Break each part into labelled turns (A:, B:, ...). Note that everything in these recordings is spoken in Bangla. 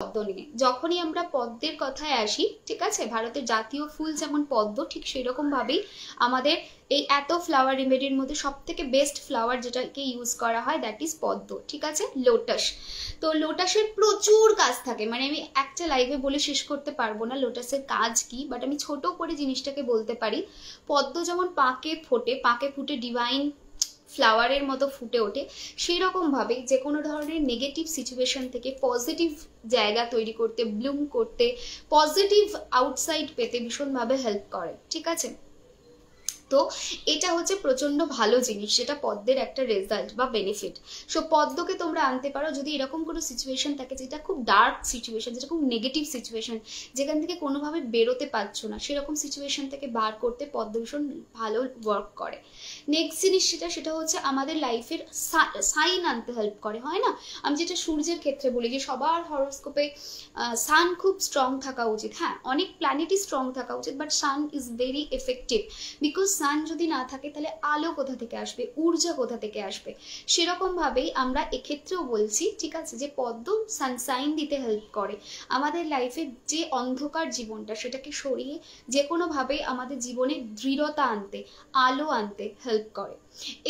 A: পদ্ম নিয়ে। যখনই আমরা পদ্মের কথায় আসি, ঠিক আছে, ভারতের জাতীয় ফুল যেমন পদ্ম, ঠিক সেই রকম ভাবেই আমাদের এই এত ফ্লাওয়ার রেমেডির মধ্যে সব থেকে বেস্ট ফ্লাওয়ার যেটাকে ইউজ করা হয় দ্যাট ইজ পদ্ম, ঠিক আছে, লোটাস। তো লোটাসের প্রচুর কাজ থাকে, মানে আমি একটা লাইভে বলে শেষ করতে পারবো না লোটাসের কাজ কি, বাট আমি ছোট করে জিনিসটাকে বলতে পারি। পদ্ম যেমন পাকে ফোটে, পাকে ফুটে ডিভাইন ফ্লাওয়ারের মতো ফুটে ওঠে, সেই রকম ভাবে যে কোনো ধরনের নেগেটিভ সিচুয়েশন থেকে পজিটিভ জায়গা তৈরি করতে, ব্লুম করতে, পজিটিভ আউটসাইড পেতে ভীষণভাবে হেল্প করে, ঠিক আছে। তো এটা হচ্ছে প্রচন্ড ভালো জিনিস, যেটা পদ্মের একটা রেজাল্ট বা বেনিফিট। সো পদ্মকে তোমরা আনতে পারো যদি এরকম কোনো সিচুয়েশন থাকে যেটা খুব ডার্ক সিচুয়েশন, যেটা খুব নেগেটিভ সিচুয়েশন, যেখান থেকে কোনোভাবে বেরোতে পারছো না, সেরকম সিচুয়েশন থেকে বার করতে পদ্ম ভীষণ ভালো ওয়ার্ক করে। নেক্সট জিনিস সেটা হচ্ছে আমাদের লাইফের সাইন আনতে হেল্প করে, হয় না? আমি যেটা সূর্যের ক্ষেত্রে বলি যে সবার হরোস্কোপে সান খুব স্ট্রং থাকা উচিত। হ্যাঁ, অনেক প্ল্যানেটই স্ট্রং থাকা উচিত, but sun is very effective, because sun যদি না থাকে তাহলে আলো কোথা থেকে আসবে, ঊর্জা কোথা থেকে আসবে। সেরকম ভাবেই আমরা এক্ষেত্রেও বলছি, ঠিক আছে, যে পদ্ম সানসাইন দিতে হেল্প করে, আমাদের লাইফে যে অন্ধকার জীবনটা সেটাকে সরিয়ে যে কোনোভাবেই আমাদের জীবনে দৃঢ়তা আনতে, আলো আনতে হেল্প করে।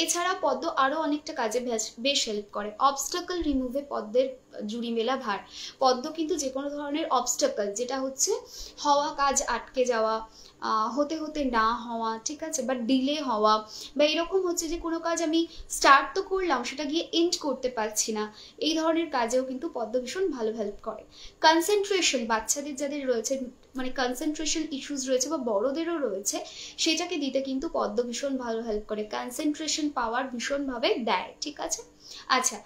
A: এছাড়া পদ্ম আরো অনেকটা কাজে বেশ হেল্প করে। অবস্টাকল রিমুভে পদ্মের জুড়ি মেলা ভার। পদ্ম কিন্তু যে কোনো ধরনের অবস্টাকল, যেটা হচ্ছে হওয়া কাজ আটকে যাওয়া, হতে হতে না হওয়া, ঠিক আছে, বা ডিলে হওয়া, বা এরকম হচ্ছে যে কোনো কাজ আমি স্টার্ট তো করলাম সেটা গিয়ে এন্ড করতে পারছি না, এই ধরনের কাজেও কিন্তু পদ্ম ভীষণ ভালো হেল্প করে। কনসেন্ট্রেশন, বাচ্চাদের যাদের রয়েছে, মানে কনসেন্ট্রেশন ইস্যুস রয়েছে বা বড়দেরও রয়েছে, সেটাকে দিতে কিন্তু পদ্ম ভীষণ ভালো হেল্প করে, কনসেন্ট্রেশন পাওয়ার ভীষণভাবে দেয়, ঠিক আছে। আচ্ছা,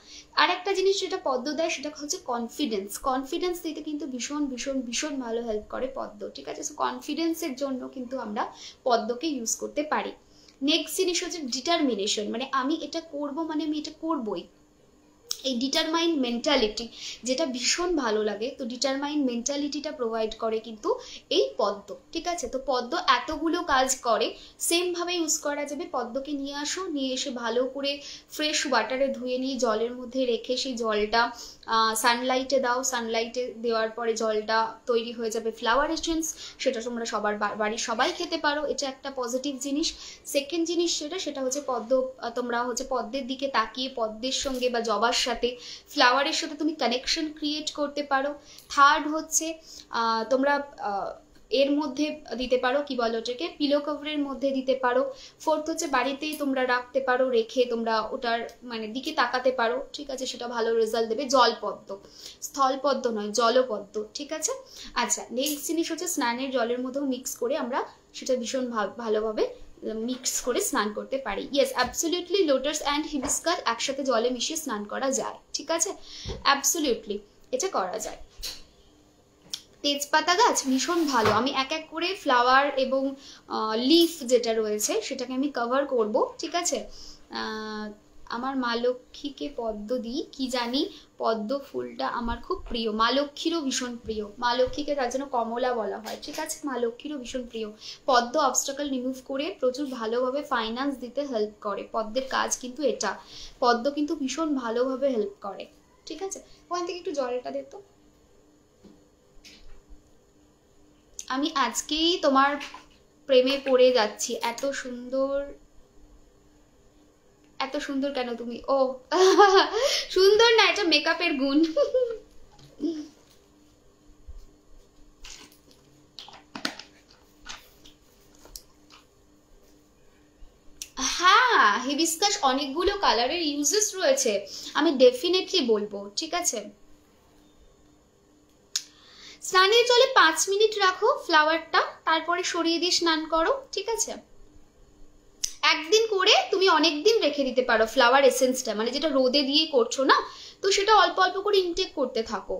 A: আর একটা জিনিস যেটা পদ্ম দেয় সেটা হচ্ছে কনফিডেন্স। কনফিডেন্স দিতে কিন্তু ভীষণ ভীষণ ভীষণ ভালো হেল্প করে পদ্ম, ঠিক আছে। সো কনফিডেন্সের জন্য কিন্তু আমরা পদ্মকে ইউজ করতে পারি। নেক্সট জিনিস হচ্ছে ডিটারমিনেশন, মানে আমি এটা করব, মানে আমি এটা করবই, এই ডিটারমাইন্ড মেন্টালিটি, যেটা ভীষণ ভালো লাগে। তো ডিটারমাইন্ড মেন্টালিটিটা প্রোভাইড করে কিন্তু এই পদ্ম, ঠিক আছে। তো পদ্ম এতগুলো কাজ করে, সেম ভাবে ইউজ করা যাবে। পদ্মকে নিয়ে আসো, নিয়ে এসে ভালো করে ফ্রেশ ওয়াটারে ধুয়ে নিয়ে জলের মধ্যে রেখে সেই জলটা সানলাইটে দাও, সানলাইটে দেওয়ার পরে জলটা তৈরি হয়ে যাবে ফ্লাওয়ার এসেন্স, সেটা তোমরা সবার বাড়ির সবাই খেতে পারো, এটা একটা পজিটিভ জিনিস। সেকেন্ড জিনিস সেটা হচ্ছে পদ্ম, তোমরা হচ্ছে পদ্মের দিকে তাকিয়ে পদ্মের সঙ্গে বা জবার সাথে, ফ্লাওয়ারের সাথে তুমি কানেকশন ক্রিয়েট করতে পারো। থার্ড হচ্ছে তোমরা এর মধ্যে দিতে পারো, কি বলো ওটাকে, পিলো কভারের মধ্যে দিতে পারো। ফোর্থ হচ্ছে বাড়িতেই তোমরা রাখতে পারো, রেখে তোমরা ওটার মানে দিকে তাকাতে পারো, ঠিক আছে, সেটা ভালো রেজাল্ট দেবে। জলপদ্ম, স্থলপদ্ম নয়, জলপদ্ম, ঠিক আছে। আচ্ছা, নেক্সট জিনিস হচ্ছে স্নানের জলের মধ্যেও মিক্স করে আমরা সেটা ভীষণ ভালোভাবে মিক্স করে স্নান করতে পারি। Yes, absolutely, lotus and hibiscus একসাথে জলে মিশিয়ে স্নান করা যায়, ঠিক আছে, অ্যাবসলিউটলি এটা করা যায়। তেজপাতা গাছ ভীষণ ভালো, আমি এক এক করে ফ্লাওয়ার এবং লিফ যেটা রয়েছে সেটাকে আমি কভার করব, ঠিক আছে। আমার মা লক্ষ্মীকে পদ্ম দিই, কি জানি পদ্ম ফুলটা আমার খুব প্রিয়, মা লক্ষ্মীরও ভীষণ প্রিয়, মা লক্ষ্মীকে তার জন্য কমলা বলা হয়, ঠিক আছে, মা লক্ষ্মীরও ভীষণ প্রিয়। পদ্ম অবস্টাকল রিমুভ করে প্রচুর ভালোভাবে ফাইন্যান্স দিতে হেল্প করে, পদ্মের কাজ কিন্তু এটা, পদ্ম কিন্তু ভীষণ ভালোভাবে হেল্প করে, ঠিক আছে। ওখান থেকে একটু জলটা দে তো। আমি আজকেই তোমার প্রেমে পড়ে যাচ্ছি, এত সুন্দর, এত সুন্দর কেন তুমি? ও সুন্দর না, এটা মেকআপের গুণ। হ্যাঁ, হিবিস্কাস অনেকগুলো কালারের ইউজেস রয়েছে, আমি ডেফিনেটলি বলবো, ঠিক আছে। স্নানের জলে 5 মিনিট রাখো ফ্লাওয়ারটা, তারপরে সরিয়ে দিয়ে স্নান করো, ঠিক আছে। একদিন করে তুমি অনেকদিন রেখে দিতে পারো ফ্লাওয়ার এসেন্সটা, মানে যেটা রোদে দিয়ে করছো না, তো সেটা অল্প অল্প করে ইনটেক করতে থাকো,